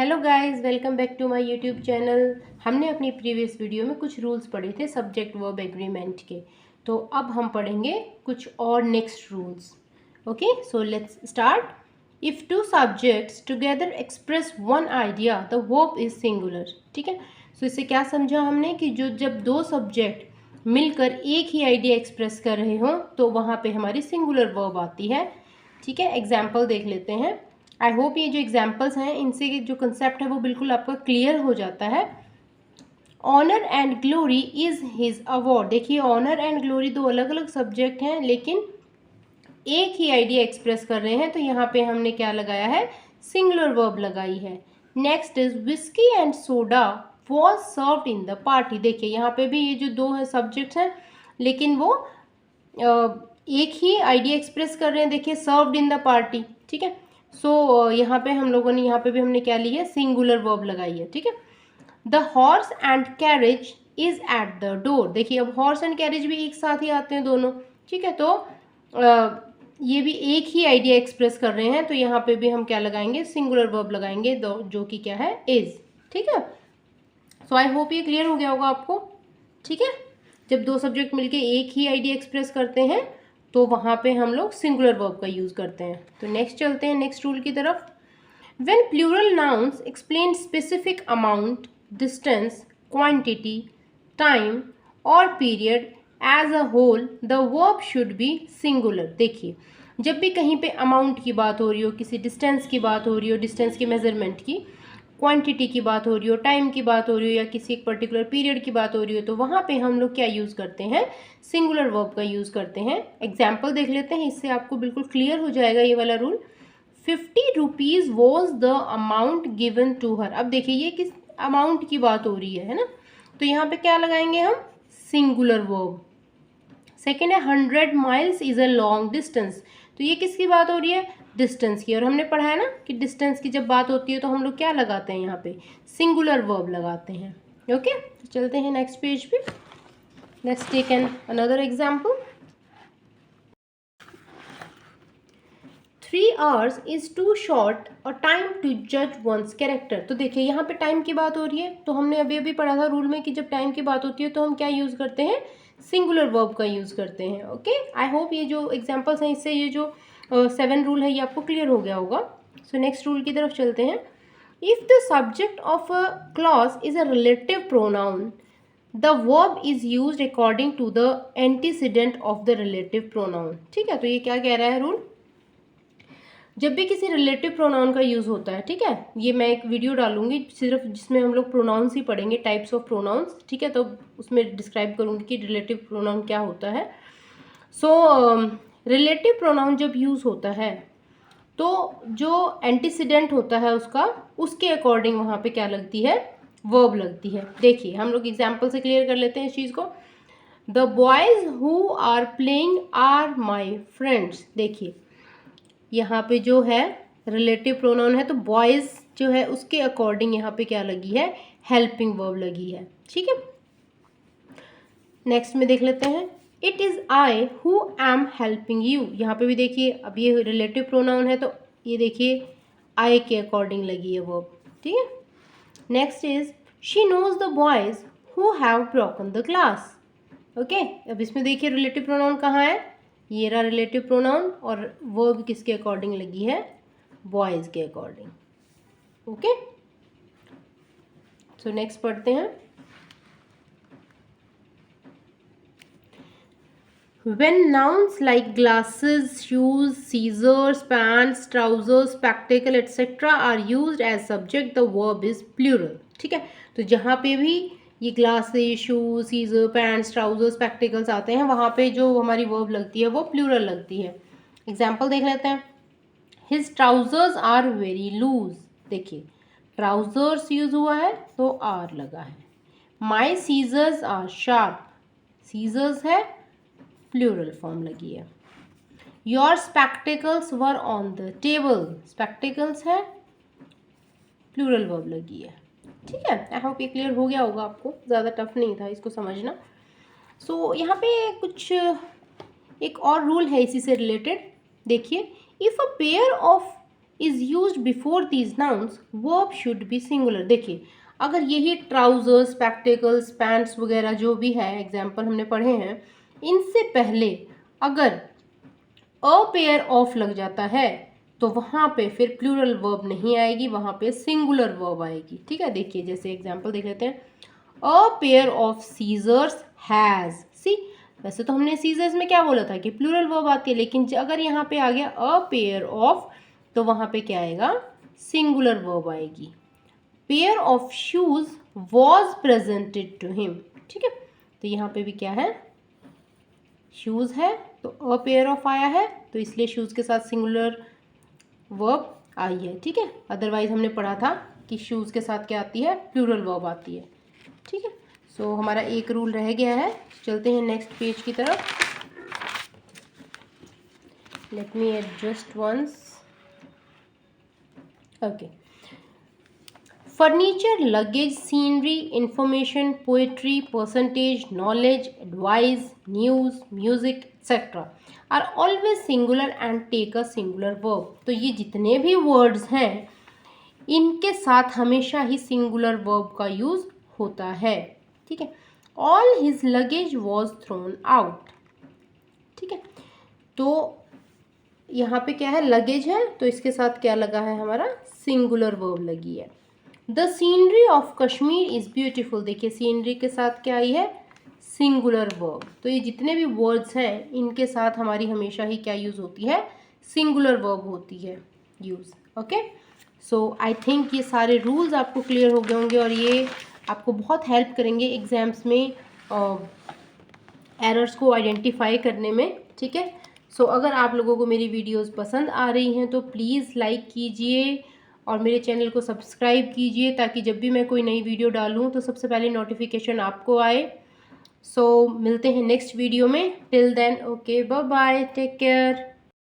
Hello guys, welcome back to my YouTube channel. हमने अपनी previous video में कुछ रूल्स पढ़े थे सब्जेक्ट वर्ब एग्रीमेंट के। तो अब हम पढ़ेंगे कुछ और next rules. Okay, so let's start. If two subjects together express one idea the verb is singular. ठीक है, सो इससे क्या समझा हमने कि जब दो सब्जेक्ट मिलकर एक ही आइडिया एक्सप्रेस कर रहे हों तो वहाँ पे हमारी सिंगुलर वर्ब आती है। ठीक है, एग्जाम्पल देख लेते हैं। आई होप ये जो एग्जाम्पल्स हैं इनसे जो कंसेप्ट है वो बिल्कुल आपका क्लियर हो जाता है। Honour and glory is his award. देखिए, ऑनर एंड ग्लोरी दो अलग अलग सब्जेक्ट हैं लेकिन एक ही आइडिया एक्सप्रेस कर रहे हैं, तो यहाँ पे हमने क्या लगाया है, सिंगुलर वर्ब लगाई है। Next is whisky and soda was served in the party. देखिए यहाँ पे भी ये जो दो है सब्जेक्ट्स हैं लेकिन वो एक ही आइडिया एक्सप्रेस कर रहे हैं। देखिए, सर्व्ड इन द पार्टी। ठीक है, सो यहाँ पे हम लोगों ने यहाँ पे भी हमने क्या ली है, सिंगुलर वर्ब लगाई है। ठीक है, the horse and carriage is at the door. देखिए, अब हॉर्स एंड कैरेज भी एक साथ ही आते हैं दोनों। ठीक है, तो ये भी एक ही आइडिया एक्सप्रेस कर रहे हैं, तो यहाँ पे भी हम क्या लगाएंगे, सिंगुलर वर्ब लगाएंगे जो कि क्या है, इज। ठीक है, सो आई होप ये क्लियर हो गया होगा आपको। ठीक है, जब दो सब्जेक्ट मिलके एक ही आइडिया एक्सप्रेस करते हैं तो वहाँ पे हम लोग सिंगुलर वर्ब का यूज़ करते हैं। तो नेक्स्ट चलते हैं नेक्स्ट रूल की तरफ। When plural nouns explain specific amount, distance, quantity, time और period as a whole the verb should be singular. देखिए, जब भी कहीं पे अमाउंट की बात हो रही हो, किसी डिस्टेंस की बात हो रही हो, डिस्टेंस की मेजरमेंट की, क्वांटिटी की बात हो रही हो, टाइम की बात हो रही हो या किसी एक पर्टिकुलर पीरियड की बात हो रही हो, तो वहाँ पे हम लोग क्या यूज़ करते हैं, सिंगुलर वर्ब का यूज़ करते हैं। एग्जाम्पल देख लेते हैं, इससे आपको बिल्कुल क्लियर हो जाएगा ये वाला rule. 50 rupees was the amount given to her. अब देखिए ये किस अमाउंट की बात हो रही है ना, तो यहाँ पे क्या लगाएंगे हम, सिंगुलर वर्ब। सेकेंड है 100 miles is a long distance. तो ये किसकी बात हो रही है, डिस्टेंस की। और हमने पढ़ा है ना कि डिस्टेंस की जब बात होती है तो हम लोग क्या लगाते हैं, यहाँ पे सिंगुलर वर्ब लगाते हैं। ओके, तो चलते हैं नेक्स्ट पेज पे। Let's take an another example. 3 hours is too short a time to जज वंस कैरेक्टर। तो देखिए यहाँ पे टाइम की बात हो रही है, तो हमने अभी अभी पढ़ा था रूल में कि जब टाइम की बात होती है तो हम क्या यूज़ करते हैं, सिंगुलर वर्ब का यूज़ करते हैं। ओके, आई होप ये जो एग्जाम्पल्स हैं इससे ये जो 7 रूल है ये आपको क्लियर हो गया होगा। सो नेक्स्ट रूल की तरफ चलते हैं। If the subject of a clause is a relative pronoun the verb is use according to the antecedent of the relative pronoun. ठीक है, तो ये क्या कह रहा है रूल, जब भी किसी रिलेटिव प्रोनाउन का यूज़ होता है, ठीक है, ये मैं एक वीडियो डालूंगी सिर्फ जिसमें हम लोग प्रोनाउंस ही पढ़ेंगे, टाइप्स ऑफ प्रोनाउंस। ठीक है, तो उसमें डिस्क्राइब करूंगी कि रिलेटिव प्रोनाउन क्या होता है। सो रिलेटिव प्रोनाउन जब यूज़ होता है तो जो एंटीसीडेंट होता है उसका, उसके अकॉर्डिंग वहाँ पे क्या लगती है, वर्ब लगती है। देखिए हम लोग एग्जाम्पल से क्लियर कर लेते हैं इस चीज़ को। The boys who are playing are my friends. देखिए यहाँ पे जो है रिलेटिव प्रोनाउन है, तो बॉयज़ जो है उसके अकॉर्डिंग यहाँ पे क्या लगी है, हेल्पिंग वर्ब लगी है। ठीक है, नेक्स्ट में देख लेते हैं। It is I who am helping you. यहाँ पे भी देखिए, अब ये रिलेटिव प्रोनाउन है तो ये देखिए आई के अकॉर्डिंग लगी है वर्ब। ठीक है, next is she knows the boys who have broken the glass. Okay, अब इसमें देखिए रिलेटिव प्रोनाउन कहाँ है, ये रहा रिलेटिव प्रोनाउन और वर्ब किसके अकॉर्डिंग लगी है, बॉयज़ के अकॉर्डिंग। ओके, सो नेक्स्ट पढ़ते हैं। When nouns like glasses, shoes, scissors, pants, trousers, spectacle etc. are used as subject, the verb is plural. ठीक है, तो जहाँ पे भी ये glasses, shoes, scissor, pants, trouser, spectacles आते हैं वहाँ पे जो हमारी वर्ब लगती है वो प्लूरल लगती है। एग्जाम्पल देख लेते हैं। His trousers are very loose. देखिए ट्राउजर्स यूज हुआ है तो आर लगा है। My scissors are sharp, scissors है, प्लूरल फॉर्म लगी है। Your spectacles were on the table, spectacles है, प्लूरल वर्ब लगी है। ठीक है, आई होप ये क्लियर हो गया होगा आपको, ज़्यादा टफ नहीं था इसको समझना। सो यहाँ पे कुछ एक और रूल है इसी से रिलेटेड। देखिए, if a pair of is used before these nouns verb should be singular. देखिए अगर यही ट्राउजर्स, स्पेक्टिकल्स, पैंट्स वगैरह जो भी है एग्जाम्पल हमने पढ़े हैं, इनसे पहले अगर अ पेयर ऑफ लग जाता है तो वहाँ पे फिर प्लूरल वर्ब नहीं आएगी, वहाँ पे सिंगुलर वर्ब आएगी। ठीक है, देखिए जैसे एग्जाम्पल देख लेते हैं। A pair of scissors has, see वैसे तो हमने सीजर्स में क्या बोला था कि प्लूरल वर्ब आती है, लेकिन अगर यहाँ पे आ गया अ पेयर ऑफ तो वहाँ पे क्या आएगा, सिंगुलर वर्ब आएगी। Pair of shoes was presented to him. ठीक है, तो यहाँ पे भी क्या है, शूज है तो अ पेयर ऑफ आया है, तो इसलिए शूज के साथ सिंगुलर वर्ब आई है। ठीक है, अदरवाइज हमने पढ़ा था कि शूज के साथ क्या आती है, प्लूरल वर्ब आती है। ठीक है, सो हमारा एक रूल रह गया है। चलते हैं नेक्स्ट पेज की तरफ। Let me adjust once. Okay, furniture, luggage, scenery, information, poetry, percentage, knowledge, advice, news, music etcetera are always singular and take a singular verb. तो ये जितने भी वर्ड्स हैं इनके साथ हमेशा ही सिंगुलर वर्ब का यूज़ होता है। ठीक है, all his luggage was thrown out. ठीक है, तो यहाँ पे क्या है, लगेज है तो इसके साथ क्या लगा है, हमारा सिंगुलर वर्ब लगी है। The scenery of Kashmir is beautiful. देखिए सीनरी के साथ क्या आई है, सिंगुलर वर्ब। तो ये जितने भी वर्ड्स हैं इनके साथ हमारी हमेशा ही क्या यूज़ होती है, सिंगुलर वर्ब होती है use. Okay, so I think ये सारे रूल्स आपको क्लियर हो गए होंगे और ये आपको बहुत हेल्प करेंगे एग्जाम्स में एरर्स को आइडेंटिफाई करने में। ठीक है, सो अगर आप लोगों को मेरी वीडियोस पसंद आ रही हैं तो प्लीज़ लाइक कीजिए और मेरे चैनल को सब्सक्राइब कीजिए ताकि जब भी मैं कोई नई वीडियो डालूं तो सबसे पहले नोटिफिकेशन आपको आए। सो मिलते हैं नेक्स्ट वीडियो में। Till then okay, bye bye, take care.